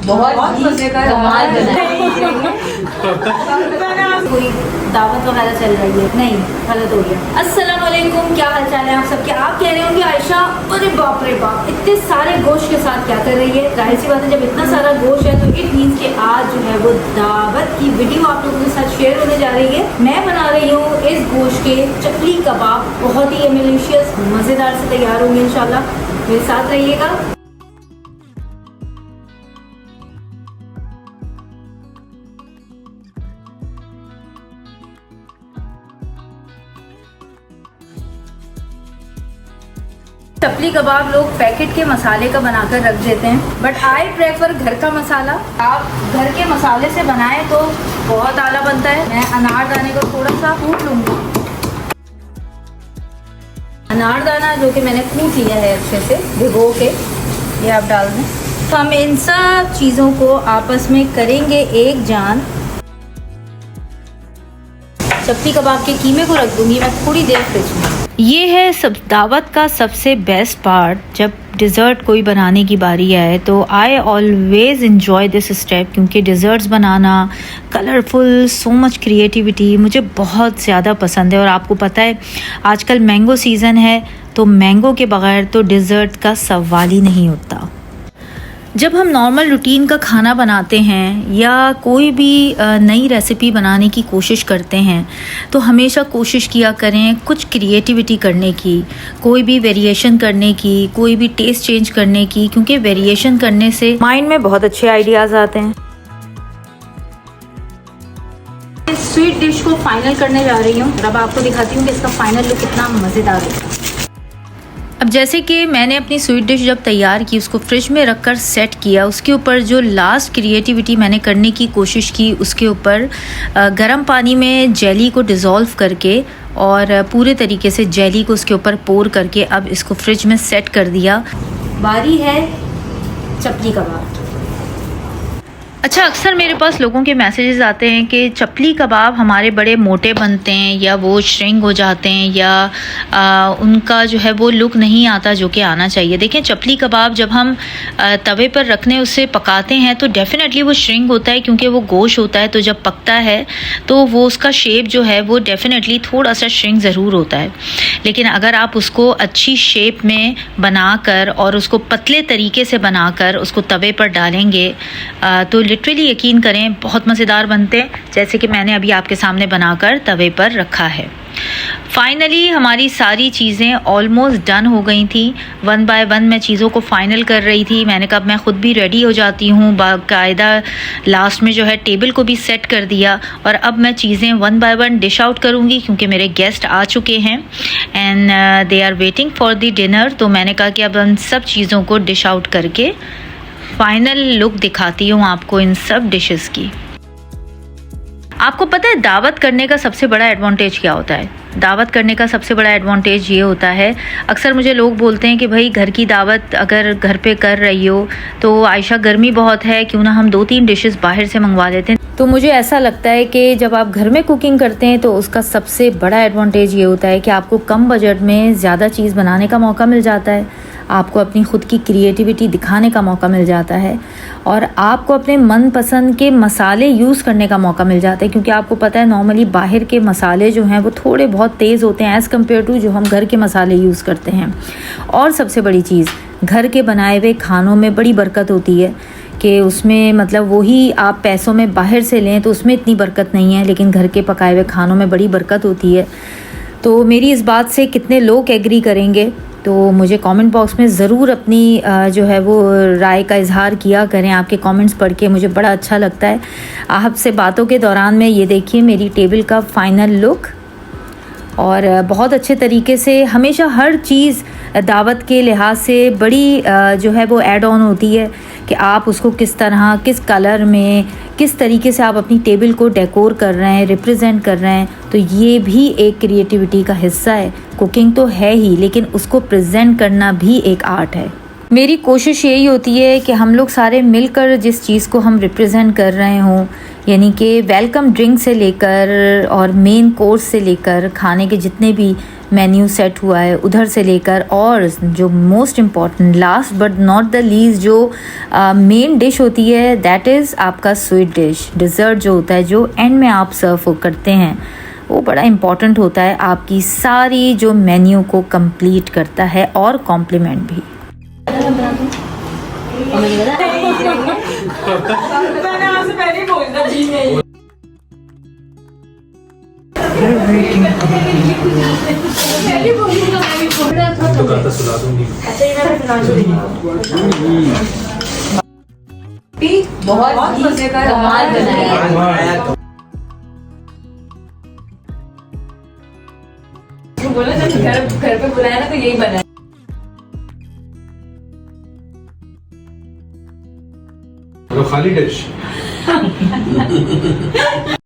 बहुत मजे का कमाल कोई दावत वगैरह चल रही है? नहीं, गलत हो गया। अस्सलाम वालेकुम, क्या हाल चाल है आप सबके? आप कह रहे होंगे आयशा अरे बाप रे बाप इतने सारे गोश्त के साथ क्या कर रही है? जाहिर सी बात है, जब इतना सारा गोश्त है तो इट मीन्स कि आज जो है वो दावत की वीडियो आप लोगों के साथ शेयर होने जा रही है। मैं बना रही हूँ इस गोश्त के चकली कबाब, बहुत ही डिलीशियस मज़ेदार से तैयार होंगे इंशाल्लाह, मेरे साथ रहिएगा। चपली कबाब लोग पैकेट के मसाले का बनाकर रख देते हैं, बट आई प्रेफर घर का मसाला। आप घर के मसाले से बनाएं तो बहुत आला बनता है। मैं अनारदाने को थोड़ा सा कूट लूँगी। अनारदाना जो कि मैंने कूट लिया है अच्छे से भिगो के, ये आप डाल दें। तो हम इन सब चीज़ों को आपस में करेंगे एक जान। चपली कबाब के कीमे को रख दूँगी मैं थोड़ी देर फ्रिज में। ये है सब दावत का सबसे बेस्ट पार्ट, जब डिज़र्ट कोई बनाने की बारी आए तो I always enjoy this step, क्योंकि डिज़र्ट्स बनाना कलरफुल, सो मच क्रिएटिविटी मुझे बहुत ज़्यादा पसंद है। और आपको पता है आजकल मैंगो सीज़न है, तो मैंगो के बग़ैर तो डिज़र्ट का सवाल ही नहीं उठता। जब हम नॉर्मल रूटीन का खाना बनाते हैं या कोई भी नई रेसिपी बनाने की कोशिश करते हैं तो हमेशा कोशिश किया करें कुछ क्रिएटिविटी करने की, कोई भी वेरिएशन करने की, कोई भी टेस्ट चेंज करने की, क्योंकि वेरिएशन करने से माइंड में बहुत अच्छे आइडियाज़ आते हैं। इस स्वीट डिश को फाइनल करने जा रही हूँ, अब आपको दिखाती हूँ कि इसका फाइनल लुक कितना मज़ेदार है। अब जैसे कि मैंने अपनी स्वीट डिश जब तैयार की, उसको फ्रिज में रखकर सेट किया, उसके ऊपर जो लास्ट क्रिएटिविटी मैंने करने की कोशिश की, उसके ऊपर गर्म पानी में जेली को डिज़ोल्व करके और पूरे तरीके से जेली को उसके ऊपर पोर करके अब इसको फ्रिज में सेट कर दिया। बारी है चपली कबाब। अच्छा, अक्सर मेरे पास लोगों के मैसेजेस आते हैं कि चपली कबाब हमारे बड़े मोटे बनते हैं या वो श्रिंक हो जाते हैं या उनका जो है वो लुक नहीं आता जो कि आना चाहिए। देखें, चपली कबाब जब हम तवे पर रखने उससे पकाते हैं तो डेफ़िनेटली वो श्रिंक होता है, क्योंकि वो गोश्त होता है, तो जब पकता है तो वो उसका शेप जो है वो डेफ़िनेटली थोड़ा सा श्रिंक ज़रूर होता है। लेकिन अगर आप उसको अच्छी शेप में बनाकर और उसको पतले तरीके से बनाकर उसको तवे पर डालेंगे तो लिटरली यकीन करें बहुत मज़ेदार बनते हैं, जैसे कि मैंने अभी आपके सामने बनाकर तवे पर रखा है। फाइनली हमारी सारी चीज़ें ऑलमोस्ट डन हो गई थी। वन बाय वन मैं चीज़ों को फाइनल कर रही थी। मैंने कहा मैं ख़ुद भी रेडी हो जाती हूँ, बाकायदा लास्ट में जो है टेबल को भी सेट कर दिया और अब मैं चीज़ें one by one dish out करूँगी, क्योंकि मेरे गेस्ट आ चुके हैं and they are waiting for the dinner. तो मैंने कहा कि अब इन सब चीज़ों को डिश आउट करके फाइनल लुक दिखाती हूँ आपको इन सब डिशेस की। आपको पता है दावत करने का सबसे बड़ा एडवांटेज क्या होता है? दावत करने का सबसे बड़ा एडवांटेज ये होता है, अक्सर मुझे लोग बोलते हैं कि भाई घर की दावत अगर घर पे कर रही हो तो आयशा गर्मी बहुत है, क्यों ना हम 2-3 डिशेस बाहर से मंगवा लेते हैं। तो मुझे ऐसा लगता है कि जब आप घर में कुकिंग करते हैं तो उसका सबसे बड़ा एडवांटेज ये होता है कि आपको कम बजट में ज़्यादा चीज़ बनाने का मौका मिल जाता है, आपको अपनी ख़ुद की क्रिएटिविटी दिखाने का मौका मिल जाता है और आपको अपने मनपसंद के मसाले यूज़ करने का मौका मिल जाता है, क्योंकि आपको पता है नॉर्मली बाहर के मसाले जो हैं वो थोड़े बहुत तेज़ होते हैं एज़ कम्पेयर टू जो हम घर के मसाले यूज़ करते हैं। और सबसे बड़ी चीज़, घर के बनाए हुए खानों में बड़ी बरकत होती है कि उसमें मतलब वही आप पैसों में बाहर से लें तो उसमें इतनी बरकत नहीं है, लेकिन घर के पकाए हुए खानों में बड़ी बरकत होती है। तो मेरी इस बात से कितने लोग एग्री करेंगे तो मुझे कमेंट बॉक्स में ज़रूर अपनी जो है वो राय का इजहार किया करें। आपके कमेंट्स पढ़ के मुझे बड़ा अच्छा लगता है। आपसे बातों के दौरान में ये देखिए मेरी टेबल का फ़ाइनल लुक, और बहुत अच्छे तरीके से हमेशा हर चीज़ दावत के लिहाज से बड़ी जो है वो ऐड ऑन होती है कि आप उसको किस तरह, किस कलर में, किस तरीके से आप अपनी टेबल को डेकोर कर रहे हैं, रिप्रेजेंट कर रहे हैं। तो ये भी एक क्रिएटिविटी का हिस्सा है। कुकिंग तो है ही, लेकिन उसको प्रेजेंट करना भी एक आर्ट है। मेरी कोशिश यही होती है कि हम लोग सारे मिलकर जिस चीज़ को हम रिप्रेजेंट कर रहे हों, यानी कि वेलकम ड्रिंक से लेकर और मेन कोर्स से लेकर खाने के जितने भी मेन्यू सेट हुआ है उधर से लेकर, और जो most important last but not the least जो मेन डिश होती है दैट इज़ आपका स्वीट डिश, डिज़र्ट जो होता है जो एंड में आप सर्व करते हैं, वो बड़ा इम्पॉर्टेंट होता है, आपकी सारी जो मेन्यू को कंप्लीट करता है और कॉम्प्लीमेंट भी। बहुत मजे का कमाल बनाया। बोला ना घर पे बुलाया ना तो यही बना। खाली डिश